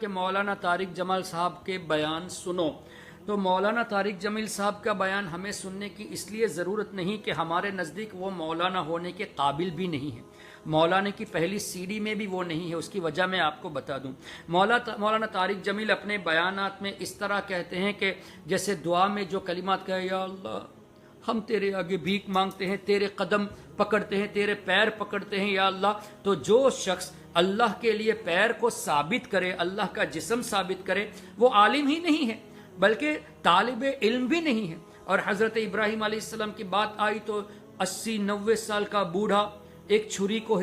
کہ مولانا طارق جمیل صاحب کے بیان سنو. تو مولانا طارق جمیل صاحب کا بیان ہمیں سننے کی اس لیے ضرورت نہیں کہ ہمارے نزدیک وہ مولانا ہونے کے قابل بھی نہیں ہے. مولانا کی پہلی سیڑھی میں بھی وہ نہیں ہے. اس کی وجہ میں آپ کو بتا دوں. مولانا طارق جمیل اپنے بیانات میں اس طرح کہتے ہیں کہ جیسے دعا میں جو کلمات کہے، یا اللہ ہم تیرے آگے بھیک مانگتے ہیں، تیرے قدم پکڑتے ہیں، تیرے پیر پکڑتے ہیں یا اللہ. تو جو شخص اللہ کے لیے پیر کو ثابت کرے، اللہ کا جسم ثابت کرے، وہ عالم ہی نہیں ہے بلکہ طالب علم بھی نہیں ہے. اور حضرت ابراہیم علیہ السلام کی بات آئی تو 80-90 سال کا بوڑھا ایک چھری کو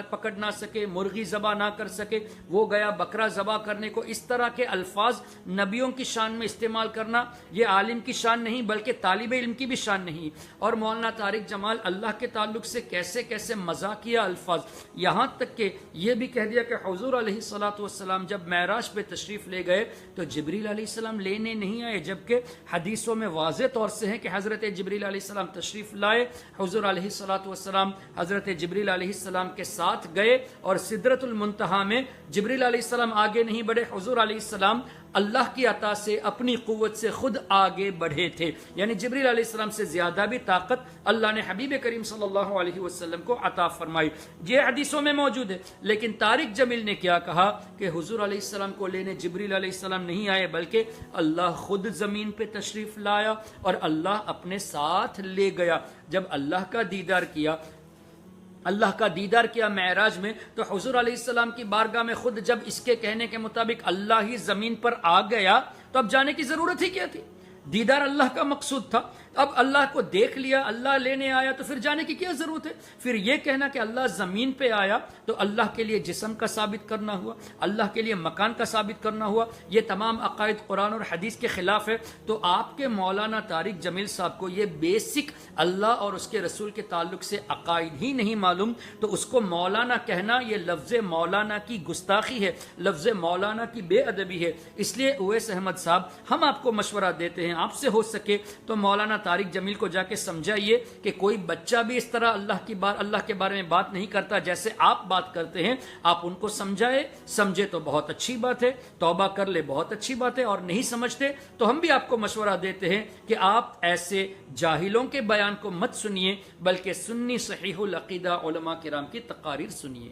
پکڑ نہ سکے، مرغی ذبح نہ کر سکے، وہ گیا بکرا ذبح کرنے کو. اس طرح کے الفاظ نبیوں کی شان میں استعمال کرنا یہ عالم کی شان نہیں بلکہ طالب علم کی بھی شان نہیں. اور مولانا طارق جمیل اللہ کے تعلق سے کیسے کیسے مذاقیہ الفاظ، یہاں تک کہ یہ بھی کہہ دیا کہ حضور علیہ الصلوۃ والسلام جب معراج پہ تشریف لے گئے تو جبریل علیہ السلام لینے نہیں آئے، جبکہ حدیثوں میں واضح طور سے ہے کہ حضرت جبریل علیہ السلام تشریف لائے. حضور علیہ الصلوۃ والسلام حضرت جبریل علیہ السلام کے ساتھ گئے اور سدرۃ المنتہا میں جبریل علیہ السلام آگے نہیں بڑھے، حضور علیہ السلام اللہ کی عطا سے اپنی قوت سے خود آگے بڑھے تھے. یعنی جبریل علیہ السلام سے زیادہ بھی طاقت اللہ نے حبیب کریم صلی اللہ علیہ وسلم کو عطا فرمائی. یہ حدیثوں میں موجود ہے. لیکن طارق جمیل نے کیا کہا کہ حضور علیہ السلام کو لینے جبریل علیہ السلام نہیں آئے بلکہ اللہ خود زمین پہ تشریف لایا اور اللہ اپنے ساتھ لے گیا. جب اللہ کا دیدار کیا معراج میں تو حضور علیہ السلام کی بارگاہ میں خود جب اس کے کہنے کے مطابق اللہ ہی زمین پر آ گیا تو اب جانے کی ضرورت ہی کیا تھی؟ دیدار اللہ کا مقصود تھا. اب اللہ کو دیکھ لیا، اللہ لینے آیا تو پھر جانے کی کیا ضرورت ہے؟ پھر یہ کہنا کہ اللہ زمین پہ آیا تو اللہ کے لیے جسم کا ثابت کرنا ہوا، اللہ کے لیے مکان کا ثابت کرنا ہوا. یہ تمام عقائد قرآن اور حدیث کے خلاف ہے. تو آپ کے مولانا طارق جمیل صاحب کو یہ بیسک اللہ اور اس کے رسول کے تعلق سے عقائد ہی نہیں معلوم، تو اس کو مولانا کہنا یہ لفظ مولانا کی گستاخی ہے، لفظ مولانا کی بے ادبی ہے. اس لیے اویس احمد صاحب ہم آپ کو مشورہ دیتے ہیں، آپ سے ہو سکے تو مولانا طارق جمیل کو جا کے سمجھائیے کہ کوئی بچہ بھی اس طرح اللہ کے بارے میں بات نہیں کرتا جیسے آپ بات کرتے ہیں. آپ ان کو سمجھے تو بہت اچھی بات ہے، توبہ کر لے بہت اچھی بات ہے، اور نہیں سمجھتے تو ہم بھی آپ کو مشورہ دیتے ہیں کہ آپ ایسے جاہلوں کے بیان کو مت سنیے بلکہ سنی صحیح العقیدہ علماء کرام کی تقاریر سنیے.